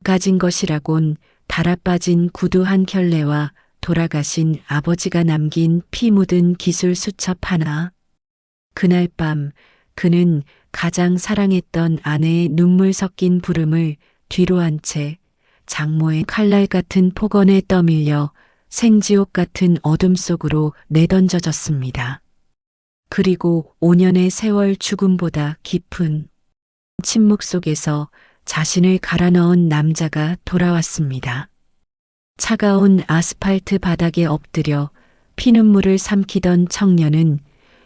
가진 것이라곤 달아빠진 구두 한 켤레와 돌아가신 아버지가 남긴 피 묻은 기술 수첩 하나. 그날 밤 그는 가장 사랑했던 아내의 눈물 섞인 부름을 뒤로 한 채 장모의 칼날 같은 폭언에 떠밀려 생지옥 같은 어둠 속으로 내던져졌습니다. 그리고 5년의 세월 죽음보다 깊은 침묵 속에서 자신을 갈아 넣은 남자가 돌아왔습니다. 차가운 아스팔트 바닥에 엎드려 피눈물을 삼키던 청년은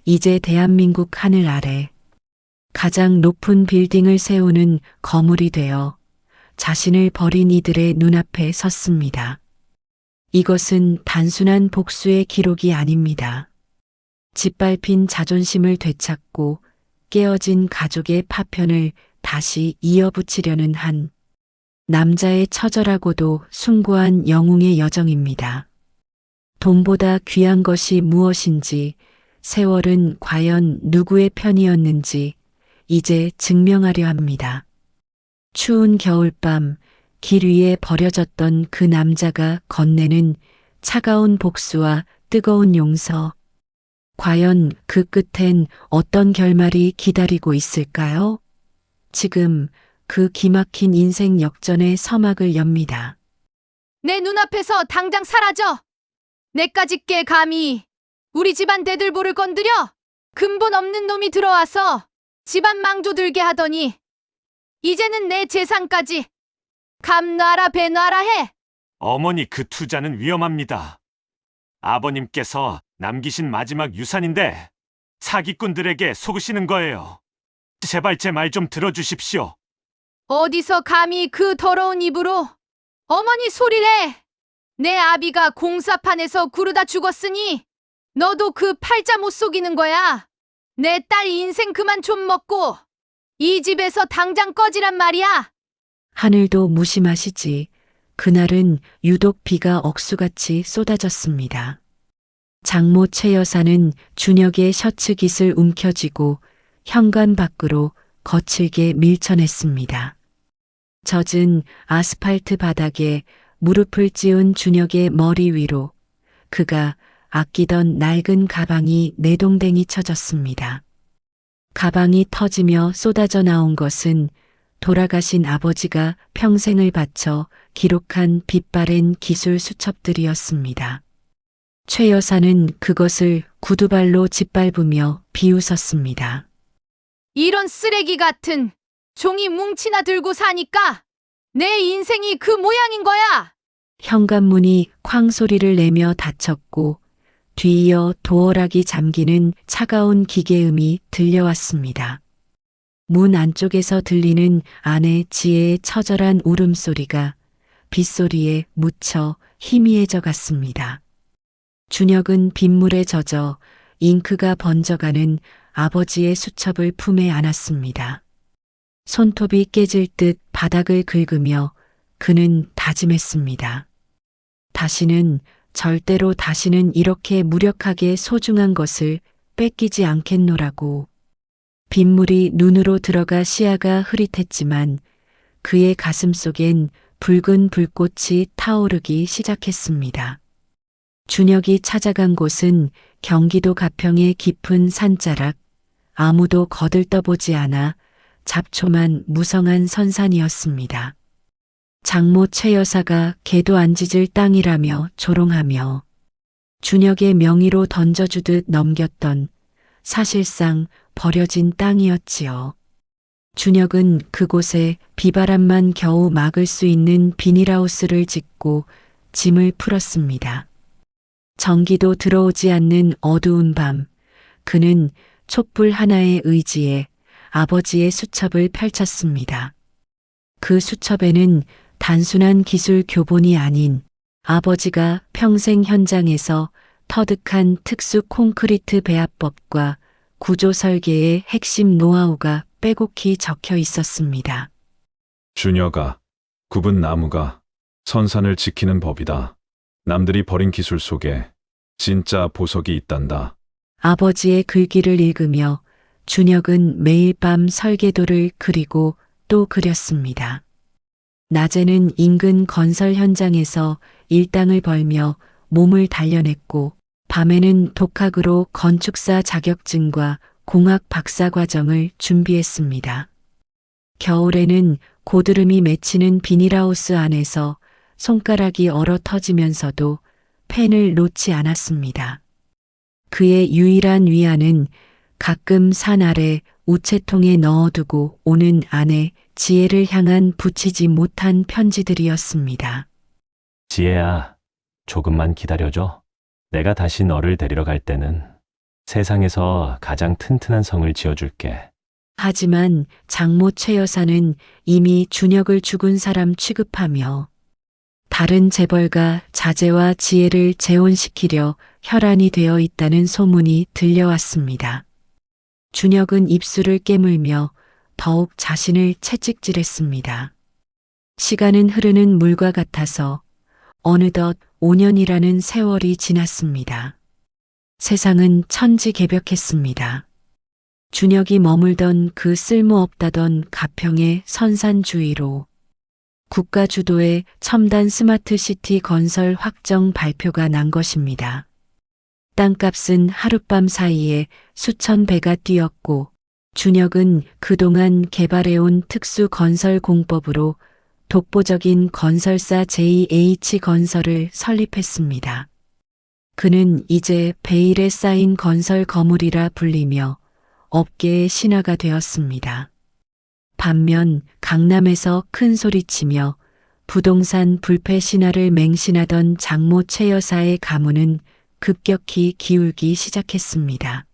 이제 대한민국 하늘 아래 가장 높은 빌딩을 세우는 거물이 되어 자신을 버린 이들의 눈앞에 섰습니다. 이것은 단순한 복수의 기록이 아닙니다. 짓밟힌 자존심을 되찾고 깨어진 가족의 파편을 다시 이어붙이려는 한 남자의 처절하고도 숭고한 영웅의 여정입니다. 돈보다 귀한 것이 무엇인지, 세월은 과연 누구의 편이었는지 이제 증명하려 합니다. 추운 겨울밤 길 위에 버려졌던 그 남자가 건네는 차가운 복수와 뜨거운 용서. 과연 그 끝엔 어떤 결말이 기다리고 있을까요? 지금 그 기막힌 인생 역전의 서막을 엽니다. 내 눈앞에서 당장 사라져! 내까지 꽤 감히 우리 집안 대들보를 건드려! 근본 없는 놈이 들어와서 집안 망조들게 하더니 이제는 내 재산까지 감 놔라 배 놔라 해! 어머니, 그 투자는 위험합니다. 아버님께서 남기신 마지막 유산인데 사기꾼들에게 속으시는 거예요. 제발 제 말 좀 들어주십시오. 어디서 감히 그 더러운 입으로 어머니 소리래! 내 아비가 공사판에서 구르다 죽었으니 너도 그 팔자 못 속이는 거야. 내 딸 인생 그만 좀 먹고 이 집에서 당장 꺼지란 말이야. 하늘도 무심하시지. 그날은 유독 비가 억수같이 쏟아졌습니다. 장모 최 여사는 준혁의 셔츠 깃을 움켜쥐고 현관 밖으로 거칠게 밀쳐냈습니다. 젖은 아스팔트 바닥에 무릎을 찌운 준혁의 머리 위로 그가 아끼던 낡은 가방이 내동댕이 쳐졌습니다. 가방이 터지며 쏟아져 나온 것은 돌아가신 아버지가 평생을 바쳐 기록한 빛바랜 기술 수첩들이었습니다. 최 여사는 그것을 구두발로 짓밟으며 비웃었습니다. 이런 쓰레기 같은 종이 뭉치나 들고 사니까 내 인생이 그 모양인 거야. 현관문이 쾅 소리를 내며 닫혔고 뒤이어 도어락이 잠기는 차가운 기계음이 들려왔습니다. 문 안쪽에서 들리는 아내 지혜의 처절한 울음소리가 빗소리에 묻혀 희미해져 갔습니다. 준혁은 빗물에 젖어 잉크가 번져가는 아버지의 수첩을 품에 안았습니다. 손톱이 깨질 듯 바닥을 긁으며 그는 다짐했습니다. 절대로 다시는 이렇게 무력하게 소중한 것을 뺏기지 않겠노라고. 빗물이 눈으로 들어가 시야가 흐릿했지만 그의 가슴 속엔 붉은 불꽃이 타오르기 시작했습니다. 준혁이 찾아간 곳은 경기도 가평의 깊은 산자락, 아무도 거들떠보지 않아 잡초만 무성한 선산이었습니다. 장모 최 여사가 개도 안 짖을 땅이라며 조롱하며 준혁의 명의로 던져주듯 넘겼던 사실상 버려진 땅이었지요. 준혁은 그곳에 비바람만 겨우 막을 수 있는 비닐하우스를 짓고 짐을 풀었습니다. 전기도 들어오지 않는 어두운 밤, 그는 촛불 하나의 의지에 아버지의 수첩을 펼쳤습니다. 그 수첩에는 단순한 기술 교본이 아닌 아버지가 평생 현장에서 터득한 특수 콘크리트 배합법과 구조 설계의 핵심 노하우가 빼곡히 적혀 있었습니다. 준혁아, 굽은 나무가 선산을 지키는 법이다. 남들이 버린 기술 속에 진짜 보석이 있단다. 아버지의 글귀를 읽으며 준혁은 매일 밤 설계도를 그리고 또 그렸습니다. 낮에는 인근 건설 현장에서 일당을 벌며 몸을 단련했고, 밤에는 독학으로 건축사 자격증과 공학 박사 과정을 준비했습니다. 겨울에는 고드름이 맺히는 비닐하우스 안에서 손가락이 얼어 터지면서도 펜을 놓지 않았습니다. 그의 유일한 위안은 가끔 산 아래 우체통에 넣어두고 오는 아내 지혜를 향한 붙이지 못한 편지들이었습니다. 지혜야, 조금만 기다려줘. 내가 다시 너를 데리러 갈 때는 세상에서 가장 튼튼한 성을 지어줄게. 하지만 장모 최 여사는 이미 준혁을 죽은 사람 취급하며 다른 재벌가 자제와 지혜를 재혼시키려 혈안이 되어 있다는 소문이 들려왔습니다. 준혁은 입술을 깨물며 더욱 자신을 채찍질했습니다. 시간은 흐르는 물과 같아서 어느덧 5년이라는 세월이 지났습니다. 세상은 천지개벽했습니다. 준혁이 머물던 그 쓸모없다던 가평의 선산 주위로 국가 주도의 첨단 스마트시티 건설 확정 발표가 난 것입니다. 땅값은 하룻밤 사이에 수천 배가 뛰었고, 준혁은 그동안 개발해온 특수 건설 공법으로 독보적인 건설사 JH건설을 설립했습니다. 그는 이제 베일에 쌓인 건설 거물이라 불리며 업계의 신화가 되었습니다. 반면 강남에서 큰 소리치며 부동산 불패 신화를 맹신하던 장모 최 여사의 가문은 급격히 기울기 시작했습니다.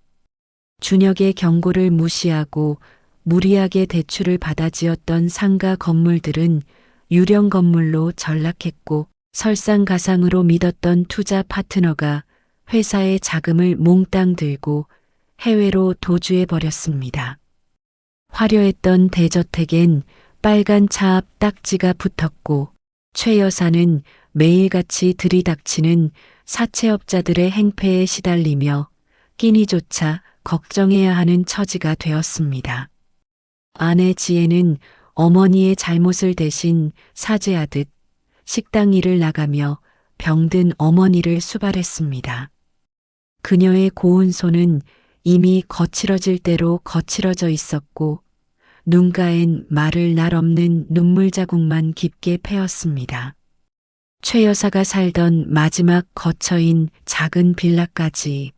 준혁의 경고를 무시하고 무리하게 대출을 받아 지었던 상가 건물들은 유령 건물로 전락했고, 설상가상으로 믿었던 투자 파트너가 회사의 자금을 몽땅 들고 해외로 도주해 버렸습니다. 화려했던 대저택엔 빨간 차 앞 딱지가 붙었고, 최 여사는 매일같이 들이닥치는 사채업자들의 행패에 시달리며 끼니조차 걱정해야 하는 처지가 되었습니다. 아내 지혜는 어머니의 잘못을 대신 사죄하듯 식당 일을 나가며 병든 어머니를 수발했습니다. 그녀의 고운 손은 이미 거칠어질 대로 거칠어져 있었고, 눈가엔 말을 날 없는 눈물 자국만 깊게 패였습니다. 최 여사가 살던 마지막 거처인 작은 빌라까지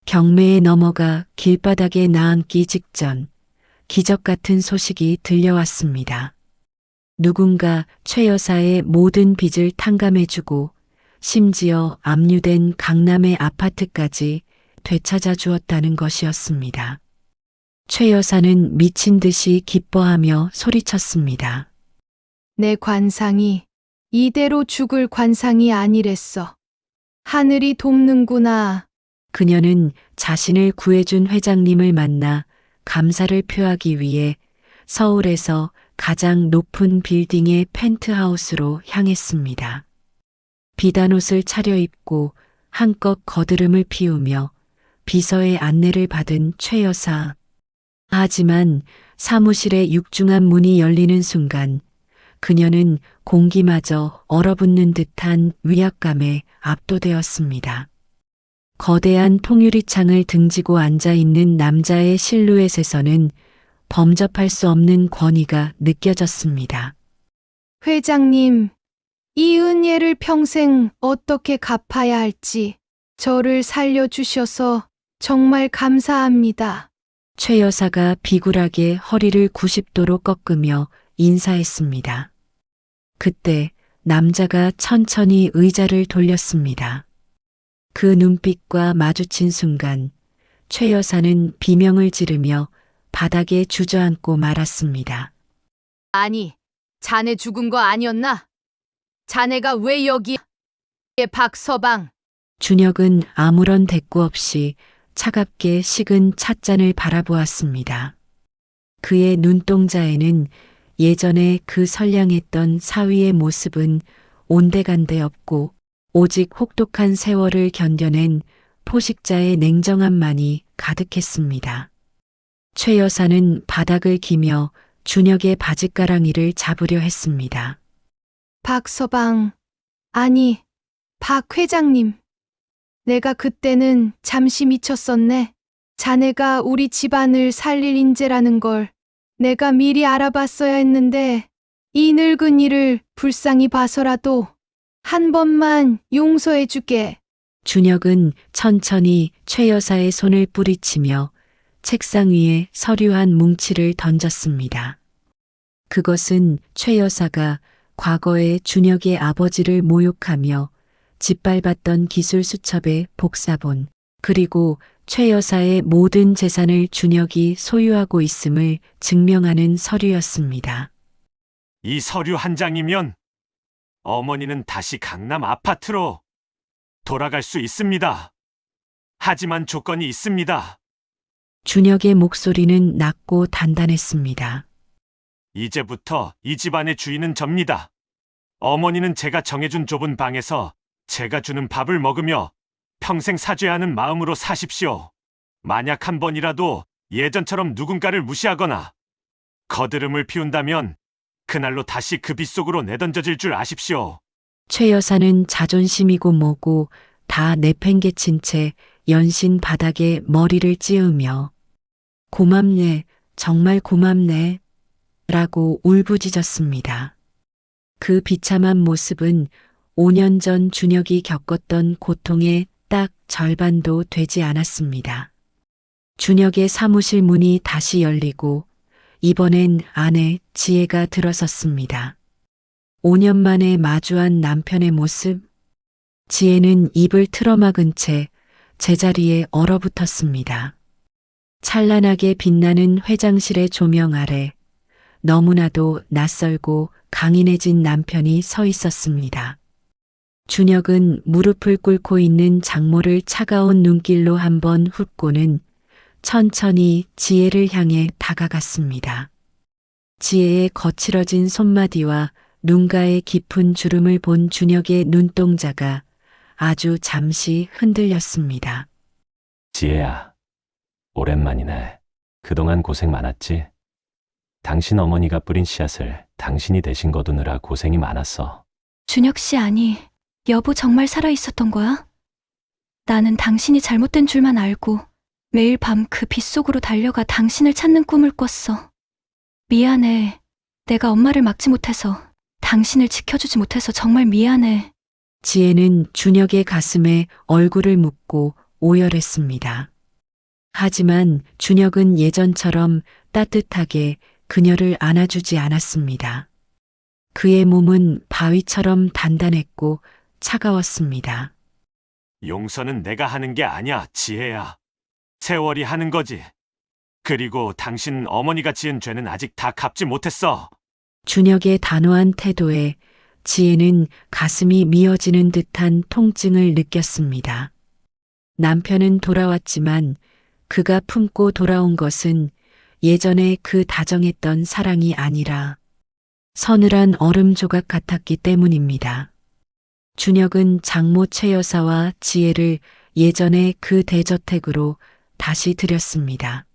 경매에 넘어가 길바닥에 나앉기 직전 기적 같은 소식이 들려왔습니다. 누군가 최 여사의 모든 빚을 탕감해주고 심지어 압류된 강남의 아파트까지 되찾아 주었다는 것이었습니다. 최 여사는 미친 듯이 기뻐하며 소리쳤습니다. 내 관상이 이대로 죽을 관상이 아니랬어. 하늘이 돕는구나. 그녀는 자신을 구해준 회장님을 만나 감사를 표하기 위해 서울에서 가장 높은 빌딩의 펜트하우스로 향했습니다. 비단옷을 차려입고 한껏 거드름을 피우며 비서의 안내를 받은 최 여사. 하지만 사무실의 육중한 문이 열리는 순간 그녀는 공기마저 얼어붙는 듯한 위압감에 압도되었습니다. 거대한 통유리창을 등지고 앉아 있는 남자의 실루엣에서는 범접할 수 없는 권위가 느껴졌습니다. 회장님, 이 은혜를 평생 어떻게 갚아야 할지 저를 살려주셔서 정말 감사합니다. 최 여사가 비굴하게 허리를 90도로 꺾으며 인사했습니다. 그때 남자가 천천히 의자를 돌렸습니다. 그 눈빛과 마주친 순간 최 여사는 비명을 지르며 바닥에 주저앉고 말았습니다. 아니, 자네 죽은 거 아니었나? 자네가 왜 여기? 박서방. 준혁은 아무런 대꾸 없이 차갑게 식은 찻잔을 바라보았습니다. 그의 눈동자에는 예전에 그 선량했던 사위의 모습은 온데간데 없고 오직 혹독한 세월을 견뎌낸 포식자의 냉정함만이 가득했습니다. 최 여사는 바닥을 기며 준혁의 바짓가랑이를 잡으려 했습니다. 박서방, 아니, 박 회장님. 내가 그때는 잠시 미쳤었네. 자네가 우리 집안을 살릴 인재라는 걸 내가 미리 알아봤어야 했는데, 이 늙은이를 불쌍히 봐서라도 한 번만 용서해 주게. 준혁은 천천히 최 여사의 손을 뿌리치며 책상 위에 서류 한 뭉치를 던졌습니다. 그것은 최 여사가 과거에 준혁의 아버지를 모욕하며 짓밟았던 기술 수첩의 복사본, 그리고 최 여사의 모든 재산을 준혁이 소유하고 있음을 증명하는 서류였습니다. 이 서류 한 장이면 어머니는 다시 강남 아파트로 돌아갈 수 있습니다. 하지만 조건이 있습니다. 준혁의 목소리는 낮고 단단했습니다. 이제부터 이 집안의 주인은 접니다. 어머니는 제가 정해준 좁은 방에서 제가 주는 밥을 먹으며 평생 사죄하는 마음으로 사십시오. 만약 한 번이라도 예전처럼 누군가를 무시하거나 거드름을 피운다면 그날로 다시 그 빗속으로 내던져질 줄 아십시오. 최 여사는 자존심이고 뭐고 다 내팽개친 채 연신 바닥에 머리를 찌으며 고맙네, 정말 고맙네 라고 울부짖었습니다. 그 비참한 모습은 5년 전 준혁이 겪었던 고통의 딱 절반도 되지 않았습니다. 준혁의 사무실 문이 다시 열리고 이번엔 아내 지혜가 들어섰습니다. 5년 만에 마주한 남편의 모습, 지혜는 입을 틀어막은 채 제자리에 얼어붙었습니다. 찬란하게 빛나는 회장실의 조명 아래 너무나도 낯설고 강인해진 남편이 서 있었습니다. 준혁은 무릎을 꿇고 있는 장모를 차가운 눈길로 한번 훑고는 천천히 지혜를 향해 다가갔습니다. 지혜의 거칠어진 손마디와 눈가의 깊은 주름을 본 준혁의 눈동자가 아주 잠시 흔들렸습니다. 지혜야, 오랜만이네. 그동안 고생 많았지? 당신 어머니가 뿌린 씨앗을 당신이 대신 거두느라 고생이 많았어. 준혁 씨 아니, 여보 정말 살아있었던 거야? 나는 당신이 잘못된 줄만 알고 매일 밤 그 빗속으로 달려가 당신을 찾는 꿈을 꿨어. 미안해. 내가 엄마를 막지 못해서, 당신을 지켜주지 못해서 정말 미안해. 지혜는 준혁의 가슴에 얼굴을 묻고 오열했습니다. 하지만 준혁은 예전처럼 따뜻하게 그녀를 안아주지 않았습니다. 그의 몸은 바위처럼 단단했고 차가웠습니다. 용서는 내가 하는 게 아니야, 지혜야. 세월이 하는 거지. 그리고 당신 어머니가 지은 죄는 아직 다 갚지 못했어. 준혁의 단호한 태도에 지혜는 가슴이 미어지는 듯한 통증을 느꼈습니다. 남편은 돌아왔지만 그가 품고 돌아온 것은 예전에 그 다정했던 사랑이 아니라 서늘한 얼음 조각 같았기 때문입니다. 준혁은 장모 최 여사와 지혜를 예전의 그 대저택으로 다시 들였습니다.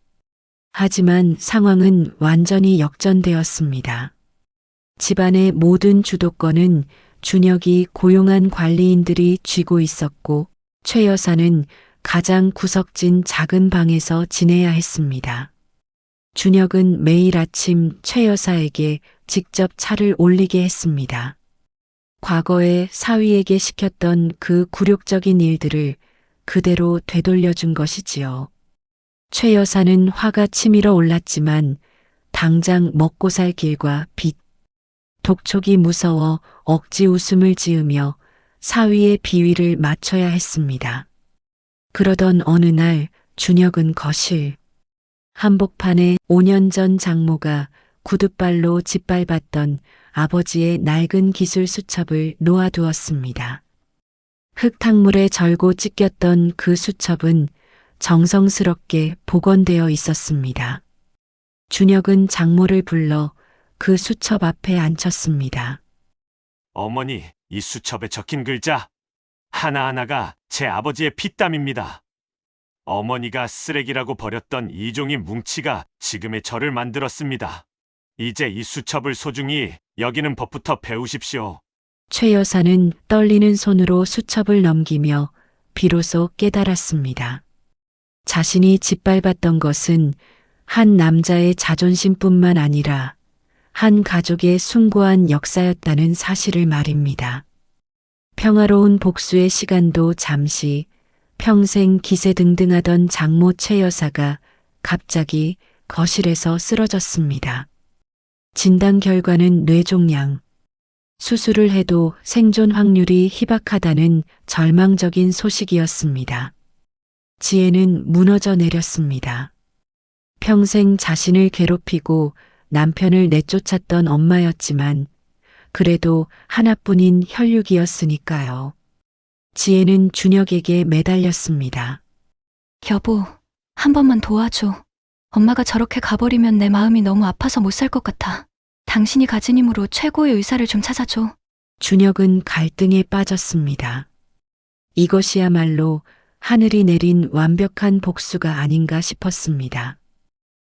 하지만 상황은 완전히 역전되었습니다. 집안의 모든 주도권은 준혁이 고용한 관리인들이 쥐고 있었고 최 여사는 가장 구석진 작은 방에서 지내야 했습니다. 준혁은 매일 아침 최 여사에게 직접 차를 올리게 했습니다. 과거에 사위에게 시켰던 그 굴욕적인 일들을 그대로 되돌려준 것이지요. 최 여사는 화가 치밀어 올랐지만 당장 먹고 살 길과 빚, 독촉이 무서워 억지 웃음을 지으며 사위의 비위를 맞춰야 했습니다. 그러던 어느 날 준혁은 거실 한복판에 5년 전 장모가 구둣발로 짓밟았던 아버지의 낡은 기술 수첩을 놓아두었습니다. 흙탕물에 절고 찢겼던 그 수첩은 정성스럽게 복원되어 있었습니다. 준혁은 장모를 불러 그 수첩 앞에 앉혔습니다. 어머니, 이 수첩에 적힌 글자 하나하나가 제 아버지의 피땀입니다. 어머니가 쓰레기라고 버렸던 이 종이 뭉치가 지금의 저를 만들었습니다. 이제 이 수첩을 소중히 여기는 법부터 배우십시오. 최 여사는 떨리는 손으로 수첩을 넘기며 비로소 깨달았습니다. 자신이 짓밟았던 것은 한 남자의 자존심뿐만 아니라 한 가족의 숭고한 역사였다는 사실을 말입니다. 평화로운 복수의 시간도 잠시 평생 기세등등하던 장모 최 여사가 갑자기 거실에서 쓰러졌습니다. 진단 결과는 뇌종양. 수술을 해도 생존 확률이 희박하다는 절망적인 소식이었습니다. 지혜는 무너져 내렸습니다. 평생 자신을 괴롭히고 남편을 내쫓았던 엄마였지만 그래도 하나뿐인 혈육이었으니까요. 지혜는 준혁에게 매달렸습니다. 여보, 한 번만 도와줘. 엄마가 저렇게 가버리면 내 마음이 너무 아파서 못 살 것 같아. 당신이 가진 힘으로 최고의 의사를 좀 찾아줘. 준혁은 갈등에 빠졌습니다. 이것이야말로 하늘이 내린 완벽한 복수가 아닌가 싶었습니다.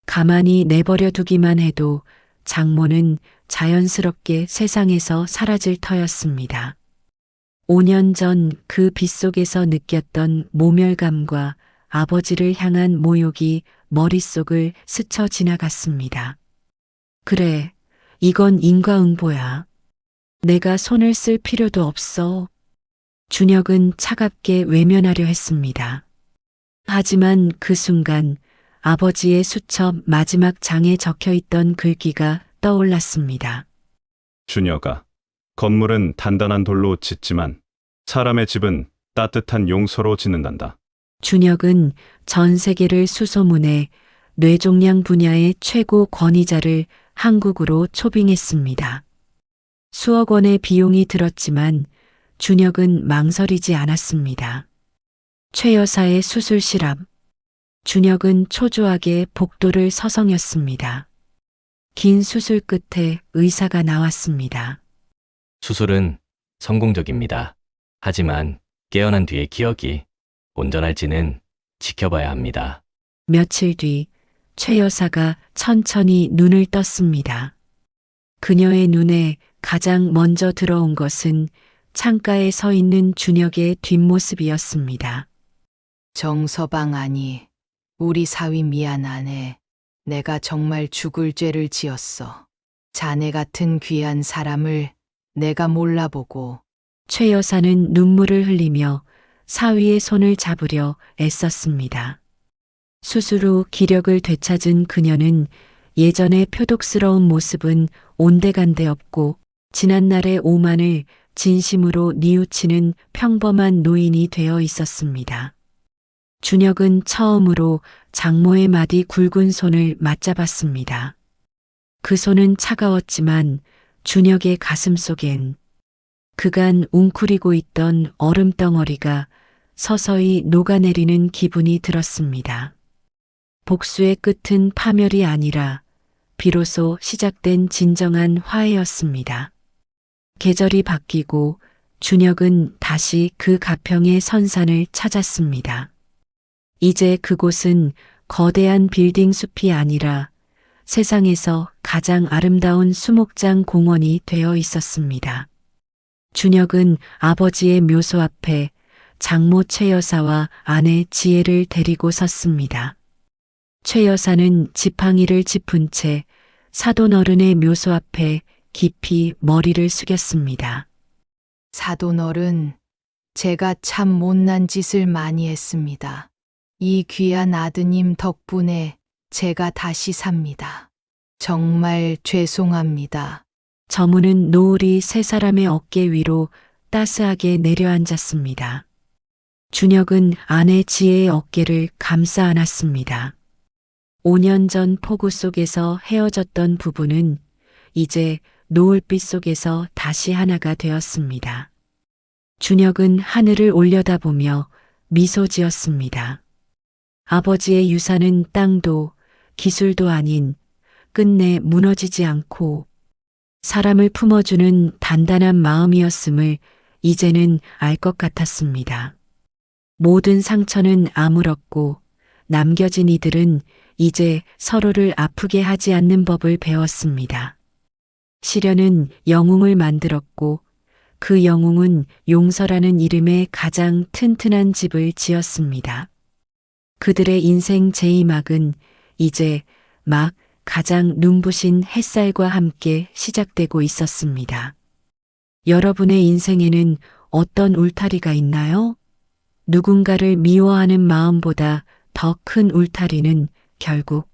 가만히 내버려 두기만 해도 장모는 자연스럽게 세상에서 사라질 터였습니다. 5년 전 그 빗속에서 느꼈던 모멸감과 아버지를 향한 모욕이 머릿속을 스쳐 지나갔습니다. 그래, 이건 인과응보야. 내가 손을 쓸 필요도 없어. 준혁은 차갑게 외면하려 했습니다. 하지만 그 순간 아버지의 수첩 마지막 장에 적혀있던 글귀가 떠올랐습니다. 준혁아, 건물은 단단한 돌로 짓지만 사람의 집은 따뜻한 용서로 짓는단다. 준혁은 전 세계를 수소문해 뇌종양 분야의 최고 권위자를 한국으로 초빙했습니다. 수억 원의 비용이 들었지만 준혁은 망설이지 않았습니다. 최 여사의 수술 실압. 준혁은 초조하게 복도를 서성였습니다. 긴 수술 끝에 의사가 나왔습니다. 수술은 성공적입니다. 하지만 깨어난 뒤의 기억이 온전할지는 지켜봐야 합니다. 며칠 뒤 최 여사가 천천히 눈을 떴습니다. 그녀의 눈에 가장 먼저 들어온 것은 창가에 서 있는 준혁의 뒷모습이었습니다. 정서방 아니, 우리 사위 미안하네. 내가 정말 죽을 죄를 지었어. 자네 같은 귀한 사람을 내가 몰라보고. 최 여사는 눈물을 흘리며 사위의 손을 잡으려 애썼습니다. 수술 후 기력을 되찾은 그녀는 예전의 표독스러운 모습은 온데간데 없고 지난날의 오만을 진심으로 뉘우치는 평범한 노인이 되어 있었습니다. 준혁은 처음으로 장모의 마디 굵은 손을 맞잡았습니다. 그 손은 차가웠지만 준혁의 가슴 속엔 그간 웅크리고 있던 얼음덩어리가 서서히 녹아내리는 기분이 들었습니다. 복수의 끝은 파멸이 아니라 비로소 시작된 진정한 화해였습니다. 계절이 바뀌고 준혁은 다시 그 가평의 선산을 찾았습니다. 이제 그곳은 거대한 빌딩 숲이 아니라 세상에서 가장 아름다운 수목장 공원이 되어 있었습니다. 준혁은 아버지의 묘소 앞에 장모 최 여사와 아내 지혜를 데리고 섰습니다. 최 여사는 지팡이를 짚은 채 사돈 어른의 묘소 앞에 깊이 머리를 숙였습니다. 사돈 어른, 제가 참 못난 짓을 많이 했습니다. 이 귀한 아드님 덕분에 제가 다시 삽니다. 정말 죄송합니다. 저무는 노을이 세 사람의 어깨 위로 따스하게 내려앉았습니다. 준혁은 아내 지혜의 어깨를 감싸 안았습니다. 5년 전 폭우 속에서 헤어졌던 부부는 이제 노을빛 속에서 다시 하나가 되었습니다. 준혁은 하늘을 올려다보며 미소 지었습니다. 아버지의 유산은 땅도 기술도 아닌 끝내 무너지지 않고 사람을 품어주는 단단한 마음이었음을 이제는 알 것 같았습니다. 모든 상처는 아물었고 남겨진 이들은 이제 서로를 아프게 하지 않는 법을 배웠습니다. 시련은 영웅을 만들었고 그 영웅은 용서라는 이름의 가장 튼튼한 집을 지었습니다. 그들의 인생 제2막은 이제 막 가장 눈부신 햇살과 함께 시작되고 있었습니다. 여러분의 인생에는 어떤 울타리가 있나요? 누군가를 미워하는 마음보다 더 큰 울타리는 결국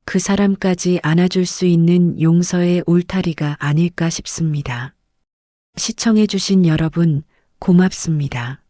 그 사람까지 안아줄 수 있는 용서의 울타리가 아닐까 싶습니다. 시청해주신 여러분, 고맙습니다.